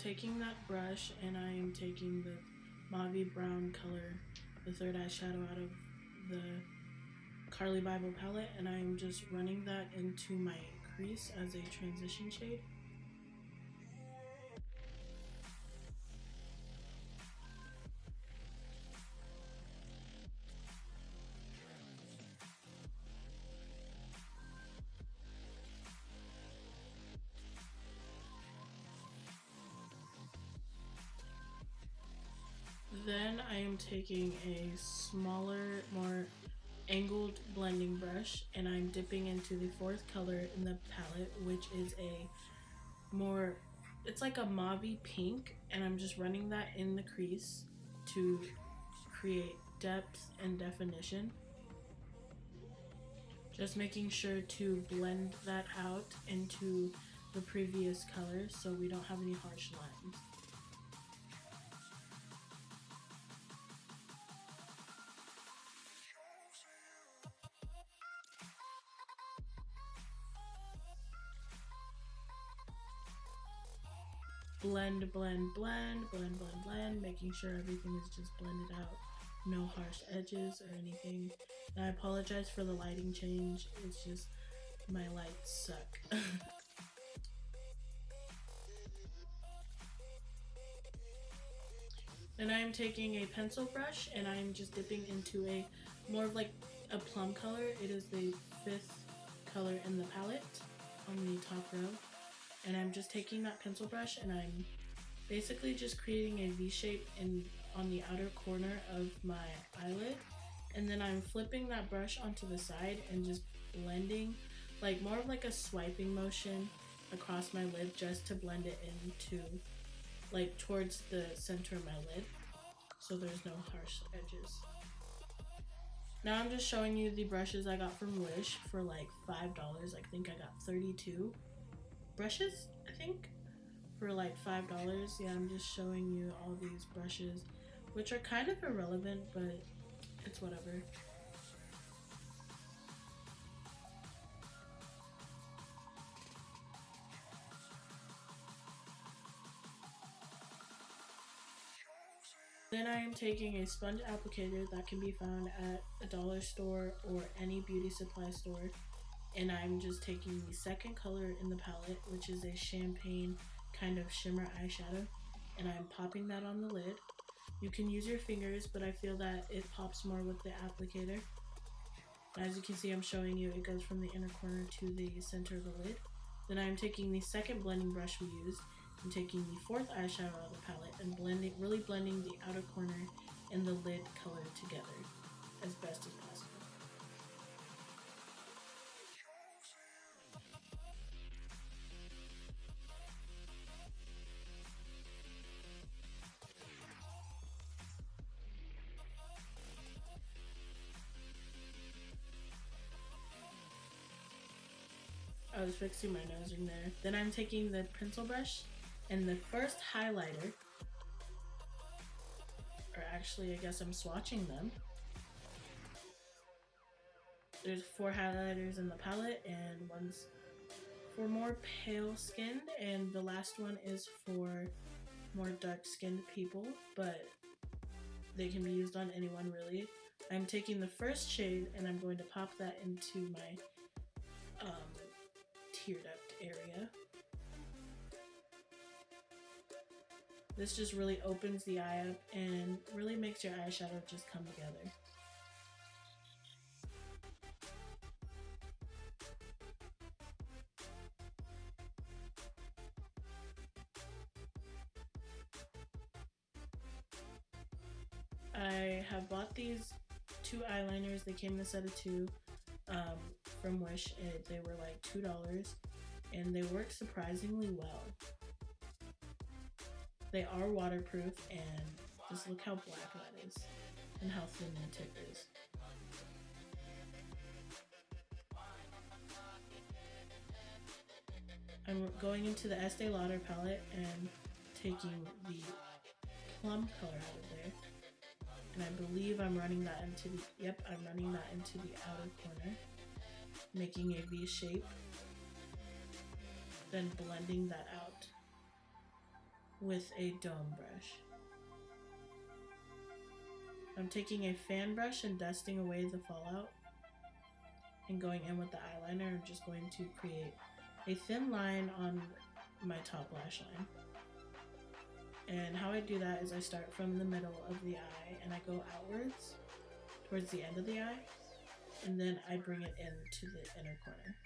taking that brush and I am taking the mauve brown color, the third eyeshadow out of the Carly Bible palette, and I am just running that into my crease as a transition shade. Then I am taking a smaller, more angled blending brush and I'm dipping into the fourth color in the palette, which is a more, it's like a mauve pink, and I'm just running that in the crease to create depth and definition. Just making sure to blend that out into the previous color so we don't have any harsh lines. Blend, blend, blend, blend, blend, blend, making sure everything is just blended out. No harsh edges or anything. And I apologize for the lighting change. It's just my lights suck. Then I am taking a pencil brush and I am just dipping into a more of like a plum color. It is the fifth color in the palette on the top row. And I'm just taking that pencil brush and I'm basically just creating a V shape on the outer corner of my eyelid, and then I'm flipping that brush onto the side and just blending, like more of like a swiping motion across my lid just to blend it into like towards the center of my lid so there's no harsh edges. Now I'm just showing you the brushes I got from Wish for like $5. I think I got 32 brushes, I think, for like $5. Yeah, I'm just showing you all these brushes, which are kind of irrelevant, but it's whatever. Then I am taking a sponge applicator that can be found at a dollar store or any beauty supply store, and I'm just taking the second color in the palette, which is a champagne kind of shimmer eyeshadow, and I'm popping that on the lid. You can use your fingers, but I feel that it pops more with the applicator. As you can see, I'm showing you it goes from the inner corner to the center of the lid. Then I'm taking the second blending brush we used and taking the fourth eyeshadow out of the palette and really blending the outer corner and the lid color together as best as possible. I was fixing my nose in there. Then I'm taking the pencil brush and the first highlighter, or actually I guess I'm swatching them. There's 4 highlighters in the palette and one's for more pale skinned and the last one is for more dark skinned people, but they can be used on anyone really. I'm taking the first shade and I'm going to pop that into my tear duct area. This just really opens the eye up and really makes your eyeshadow just come together. I have bought these 2 eyeliners. They came in a set of 2 from Wish. They were like $2 and they work surprisingly well. They are waterproof and just look how black that is and how thin the tip is. I'm going into the Estee Lauder palette and taking the plum color out of there. And I believe I'm running that into the, yep, I'm running that into the outer corner, making a V shape, then blending that out. with a dome brush. I'm taking a fan brush and dusting away the fallout and going in with the eyeliner. I'm just going to create a thin line on my top lash line. And how I do that is I start from the middle of the eye and I go outwards towards the end of the eye, and then I bring it into the inner corner.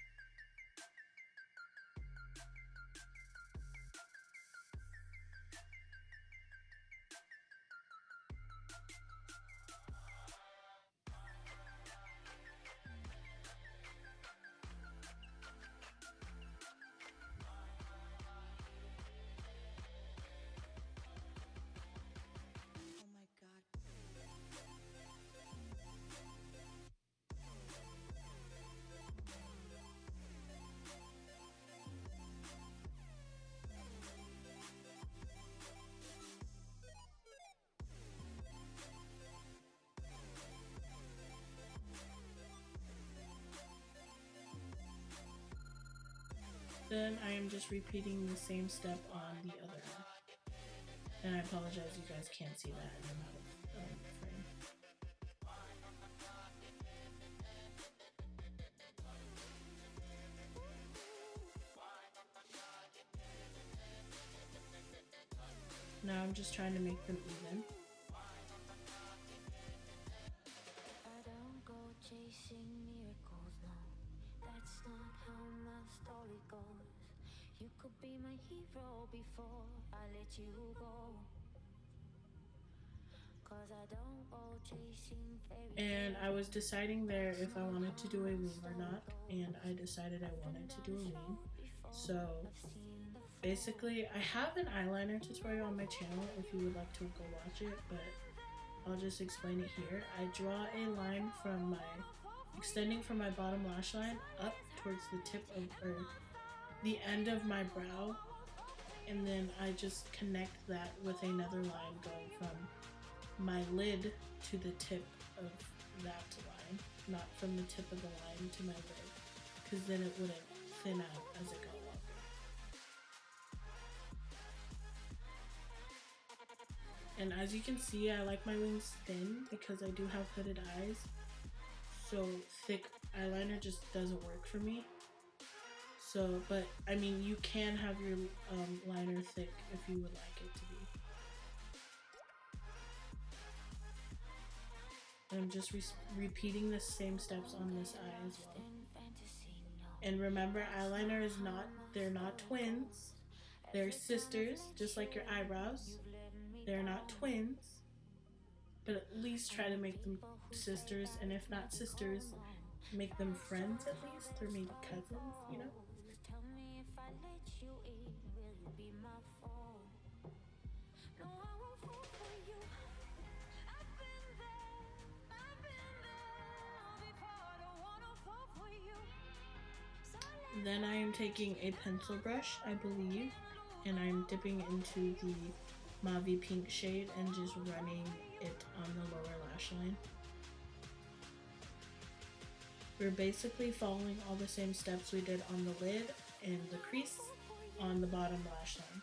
Then I am just repeating the same step on the other eye. And I apologize, you guys can't see that in the frame. Now I'm just trying to make them even. You could be my hero before I let you go. 'Cause I don't go chasing fairy tales. And I was deciding there if I wanted to do a wing or not, and I decided I wanted to do a wing. So basically, I have an eyeliner tutorial on my channel if you would like to go watch it, but I'll just explain it here. I draw a line from extending from my bottom lash line up towards the tip of, or the end of my brow, and then I just connect that with another line going from my lid to the tip of that line, not from the tip of the line to my lid, because then it wouldn't thin out as it got longer. And as you can see, I like my wings thin because I do have hooded eyes, so thick eyeliner just doesn't work for me. So, but I mean, you can have your liner thick if you would like it to be. And I'm just repeating the same steps on this eye as well. And remember, eyeliner is they're not twins. They're sisters, just like your eyebrows. They're not twins, but at least try to make them sisters, and if not sisters, make them friends at least, or maybe cousins, you know? Tell me if I let you in, will you be my fall? No, I won't fall for you. I've been there before. I don't wanna fall for you. So Then I am taking a pencil brush, I believe, and I'm dipping into the mauve pink shade and just running it on the lower lash line. We're basically following all the same steps we did on the lid and the crease on the bottom lash line.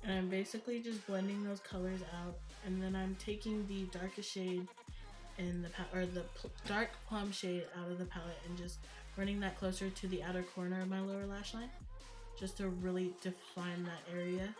And I'm basically just blending those colors out, and then I'm taking the darkest shade in the dark plum shade out of the palette and just running that closer to the outer corner of my lower lash line, just to really define that area.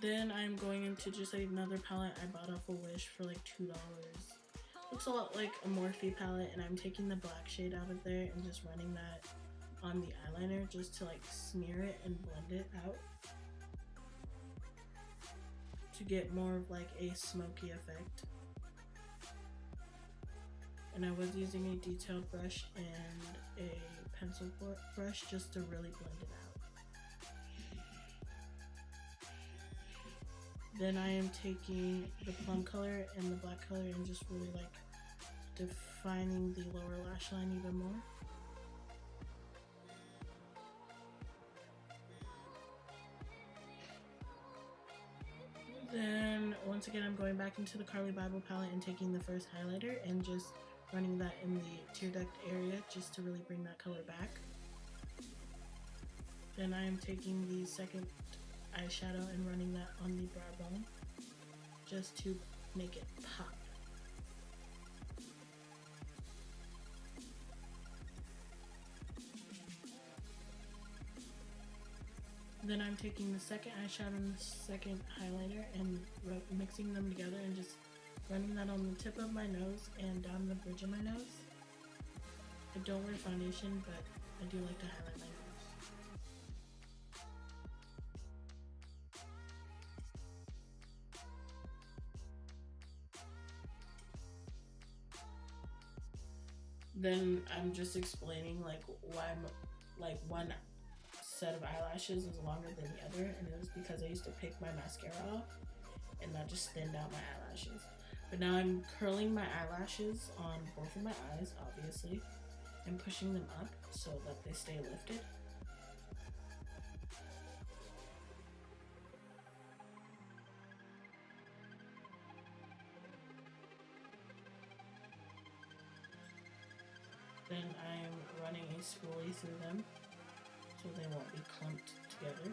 Then I'm going into just another palette I bought off a Wish for like $2. Looks a lot like a Morphe palette, and I'm taking the black shade out of there and just running that on the eyeliner just to like smear it and blend it out to get more of like a smoky effect. And I was using a detailed brush and a pencil brush just to really blend it out. Then I am taking the plum color and the black color and just really like defining the lower lash line even more. Then once again I'm going back into the Carly Bible palette and taking the first highlighter and just running that in the tear duct area just to really bring that color back. Then I am taking the second eyeshadow and running that on the brow bone just to make it pop. Then I'm taking the second eyeshadow and the second highlighter and mixing them together and just running that on the tip of my nose and down the bridge of my nose. I don't wear foundation, but I do like to highlight my nose. Then I'm just explaining like why like one set of eyelashes is longer than the other, and it was because I used to pick my mascara off and that just thinned out my eyelashes. But now I'm curling my eyelashes on both of my eyes, obviously, and pushing them up so that they stay lifted. Then I'm running a spoolie through them so they won't be clumped together.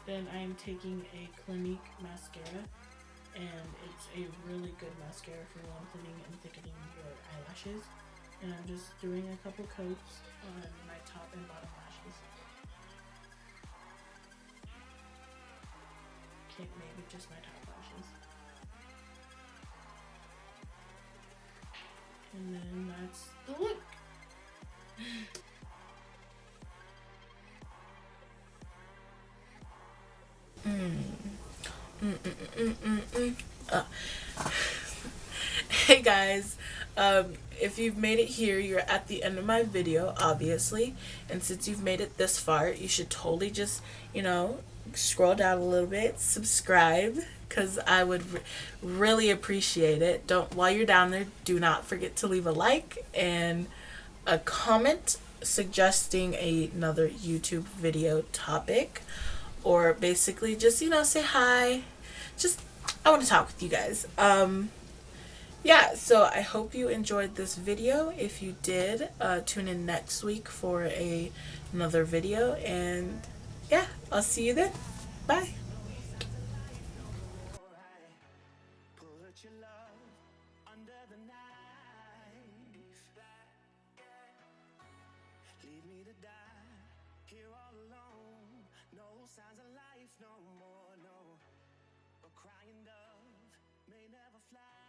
Then I am taking a Clinique mascara, and it's a really good mascara for lengthening and thickening your eyelashes. And I'm just doing a couple coats on my top and bottom lashes. Okay, maybe just my top lashes. And then that's the look. Hey guys, if you've made it here, you're at the end of my video, obviously, and since you've made it this far, you should totally just, scroll down a little bit, subscribe, because I would really appreciate it. While you're down there, do not forget to leave a like and a comment suggesting another YouTube video topic, or basically just, say hi. I want to talk with you guys. Yeah, so I hope you enjoyed this video. If you did, tune in next week for another video, and yeah, I'll see you then. Bye. Leave me to die here all alone. No signs of life no more, no. A crying dove may never fly.